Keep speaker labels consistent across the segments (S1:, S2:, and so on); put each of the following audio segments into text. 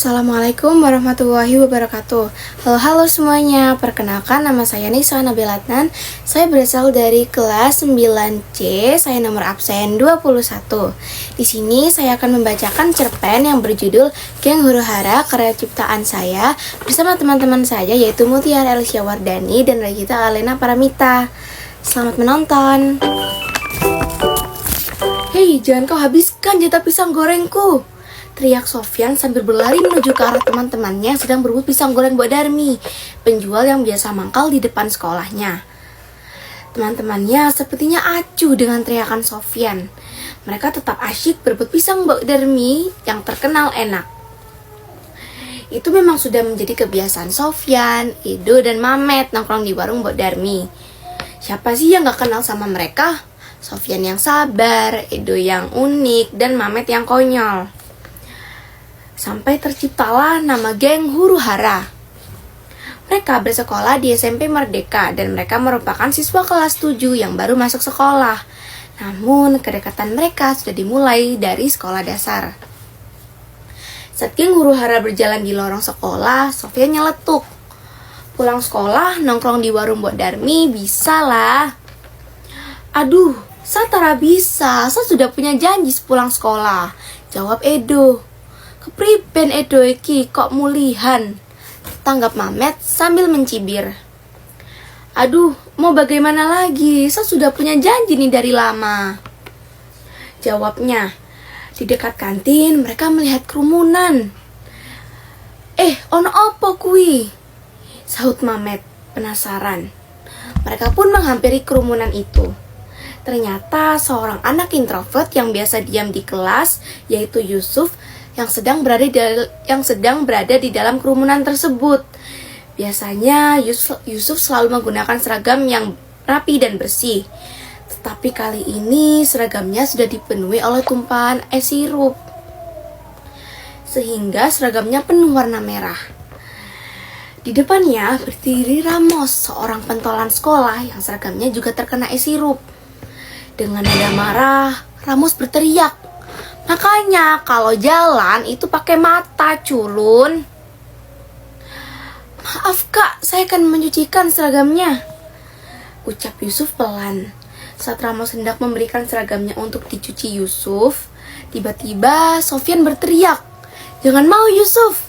S1: Assalamualaikum warahmatullahi wabarakatuh. Halo semuanya, perkenalkan nama saya Nisa Nabila Adnan. Saya berasal dari kelas 9C, saya nomor absen 21. Di sini saya akan membacakan cerpen yang berjudul Geng Huru Hara karya ciptaan saya bersama teman-teman saya yaitu Mutiara Elsia Wardani dan Regita Alena Paramita. Selamat menonton. Hei, jangan kau habiskan jatah pisang gorengku, teriak Sofyan sambil berlari menuju ke arah teman-temannya yang sedang berebut pisang goreng Mbak Darmi, penjual yang biasa mangkal di depan sekolahnya. Teman-temannya sepertinya acuh dengan teriakan Sofyan. Mereka tetap asyik berebut pisang Mbak Darmi yang terkenal enak. Itu memang sudah menjadi kebiasaan Sofyan, Edo, dan Mamet nongkrong di warung Mbak Darmi. Siapa sih yang gak kenal sama mereka? Sofyan yang sabar, Edo yang unik, dan Mamet yang konyol. Sampai terciptalah nama geng Huru Hara. Mereka bersekolah di SMP Merdeka dan mereka merupakan siswa kelas 7 yang baru masuk sekolah. Namun kedekatan mereka sudah dimulai dari sekolah dasar. Saat geng Huru Hara berjalan di lorong sekolah, Sofyan nyeletuk. Pulang sekolah nongkrong di warung Mbok Darmi bisa lah. Aduh, Satara bisa, saya sudah punya janji sepulang sekolah, jawab Edo. Kepriben Edo iki kok mulihan, tanggap Mamet sambil mencibir. Aduh, mau bagaimana lagi, saya sudah punya janji nih dari lama, jawabnya. Di dekat kantin mereka melihat kerumunan. Ono apa kui? Sahut Mamet penasaran. Mereka pun menghampiri kerumunan itu. Ternyata seorang anak introvert yang biasa diam di kelas, yaitu Yusuf, yang sedang berada di dalam kerumunan tersebut. Biasanya Yusuf selalu menggunakan seragam yang rapi dan bersih. Tetapi kali ini seragamnya sudah dipenuhi oleh tumpahan es sirup, sehingga seragamnya penuh warna merah. Di depannya berdiri Ramos, seorang pentolan sekolah yang seragamnya juga terkena es sirup. Dengan nada marah, Ramos berteriak, "Makanya kalau jalan itu pakai mata, culun." "Maaf kak, saya akan mencucikan seragamnya," ucap Yusuf pelan. Saat Ramos hendak memberikan seragamnya untuk dicuci Yusuf, tiba-tiba Sofyan berteriak, "Jangan mau Yusuf,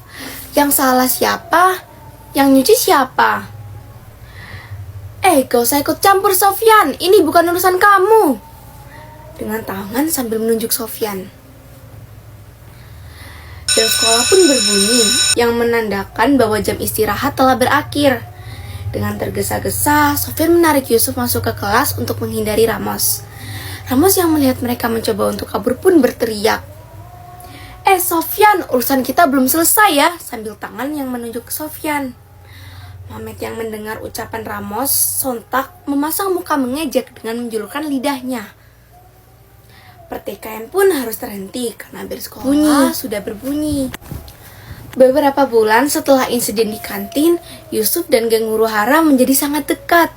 S1: yang salah siapa? Yang nyuci siapa?" Gak usah ikut campur Sofyan, ini bukan urusan kamu," dengan tangan sambil menunjuk Sofyan. Bel sekolah pun berbunyi, yang menandakan bahwa jam istirahat telah berakhir. Dengan tergesa-gesa, Sofyan menarik Yusuf masuk ke kelas untuk menghindari Ramos. Ramos yang melihat mereka mencoba untuk kabur pun berteriak, Sofyan, urusan kita belum selesai ya," sambil tangan yang menunjuk ke Sofyan. Mamet yang mendengar ucapan Ramos sontak memasang muka mengejek dengan menjulurkan lidahnya. Pertikaian pun harus terhenti karena bel sekolah sudah berbunyi. Beberapa bulan setelah insiden di kantin, Yusuf dan geng Huru Hara menjadi sangat dekat.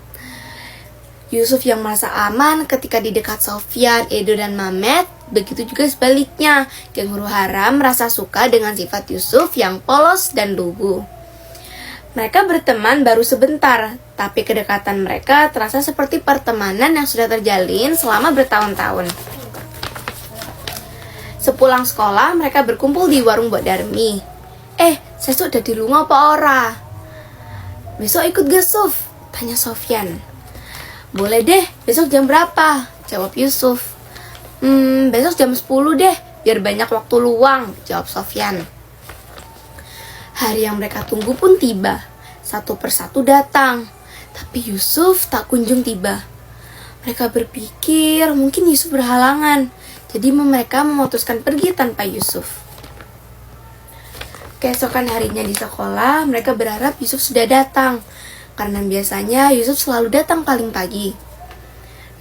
S1: Yusuf yang merasa aman ketika di dekat Sofyan, Edo, dan Mamet, begitu juga sebaliknya. Geng Huru Hara merasa suka dengan sifat Yusuf yang polos dan lugu. Mereka berteman baru sebentar, tapi kedekatan mereka terasa seperti pertemanan yang sudah terjalin selama bertahun-tahun. Sepulang sekolah, mereka berkumpul di warung Mbak Darmi. Sesuk udah di rumah apa ora? Besok ikut Gesuf? Tanya Sofyan. Boleh deh, besok jam berapa? Jawab Yusuf. Besok jam 10 deh, biar banyak waktu luang, jawab Sofyan. Hari yang mereka tunggu pun tiba. Satu persatu datang, tapi Yusuf tak kunjung tiba. Mereka berpikir mungkin Yusuf berhalangan, jadi mereka memutuskan pergi tanpa Yusuf. Keesokan harinya di sekolah, mereka berharap Yusuf sudah datang, karena biasanya Yusuf selalu datang paling pagi.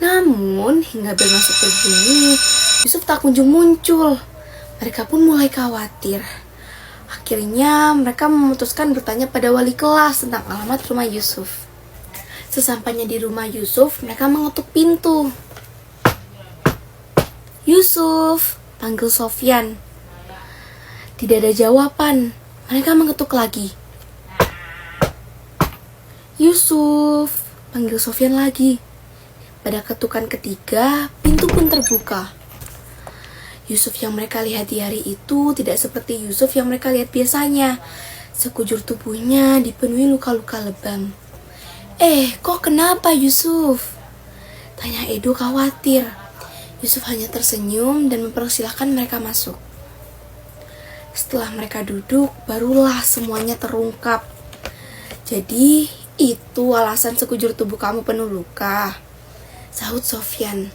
S1: Namun, hingga bel masuk berbunyi, Yusuf tak kunjung muncul. Mereka pun mulai khawatir. Akhirnya, mereka memutuskan bertanya pada wali kelas tentang alamat rumah Yusuf. Sesampainya di rumah Yusuf, mereka mengetuk pintu. "Yusuf," panggil Sofyan. Tidak ada jawaban. Mereka mengetuk lagi. Yusuf, panggil Sofyan lagi. Pada ketukan ketiga, pintu pun terbuka. Yusuf yang mereka lihat di hari itu tidak seperti Yusuf yang mereka lihat biasanya. Sekujur tubuhnya dipenuhi luka-luka lebam. Kok kenapa Yusuf? Tanya Edo khawatir. Yusuf hanya tersenyum dan mempersilahkan mereka masuk. Setelah mereka duduk, barulah semuanya terungkap. Jadi, itu alasan sekujur tubuh kamu penuh luka, sahut Sofyan.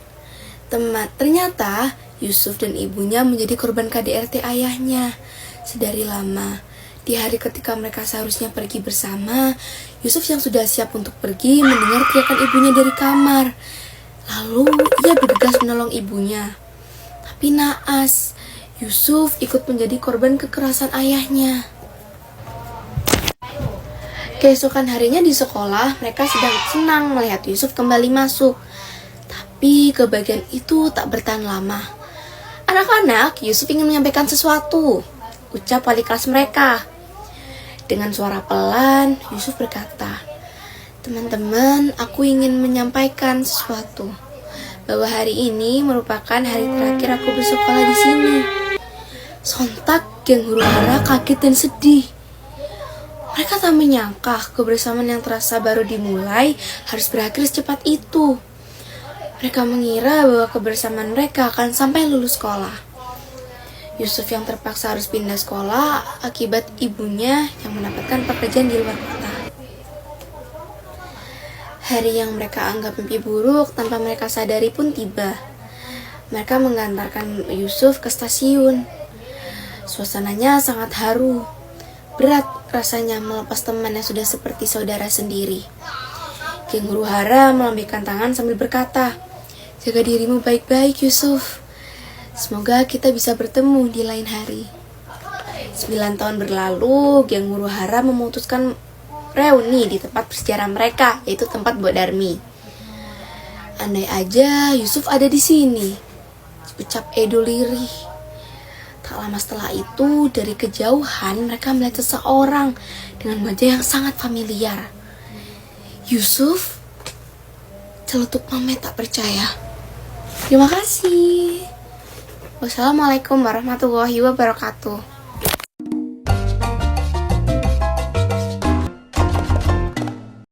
S1: Ternyata Yusuf dan ibunya menjadi korban KDRT ayahnya. Sedari lama, di hari ketika mereka seharusnya pergi bersama, Yusuf yang sudah siap untuk pergi mendengar teriakan ibunya dari kamar. Lalu ia bergegas menolong ibunya. Tapi naas, Yusuf ikut menjadi korban kekerasan ayahnya. Keesokan harinya di sekolah, mereka sedang senang melihat Yusuf kembali masuk. Tapi kebahagiaan itu tak bertahan lama. Anak-anak, Yusuf ingin menyampaikan sesuatu, ucap wali kelas mereka. Dengan suara pelan, Yusuf berkata, "Teman-teman, aku ingin menyampaikan sesuatu. Bahwa hari ini merupakan hari terakhir aku bersekolah di sini." Sontak, geng huru-hara kaget dan sedih. Mereka tak menyangka kebersamaan yang terasa baru dimulai harus berakhir secepat itu. Mereka mengira bahwa kebersamaan mereka akan sampai lulus sekolah. Yusuf yang terpaksa harus pindah sekolah akibat ibunya yang mendapatkan pekerjaan di luar kota. Hari yang mereka anggap mimpi buruk tanpa mereka sadari pun tiba. Mereka mengantarkan Yusuf ke stasiun. Suasananya sangat haru. Berat rasanya melepas teman yang sudah seperti saudara sendiri. Geng huru-hara melambaikan tangan sambil berkata, "Jaga dirimu baik-baik Yusuf. Semoga kita bisa bertemu di lain hari." 9 tahun berlalu, geng huru-hara memutuskan reuni di tempat bersejarah mereka, yaitu tempat Mbok Darmi. "Andai aja Yusuf ada di sini," ucap Edo lirih. Tak lama setelah itu, dari kejauhan mereka melihat seseorang dengan wajah yang sangat familiar. "Yusuf?" Celetuk Mame tak percaya. Terima kasih. Wassalamualaikum warahmatullahi wabarakatuh.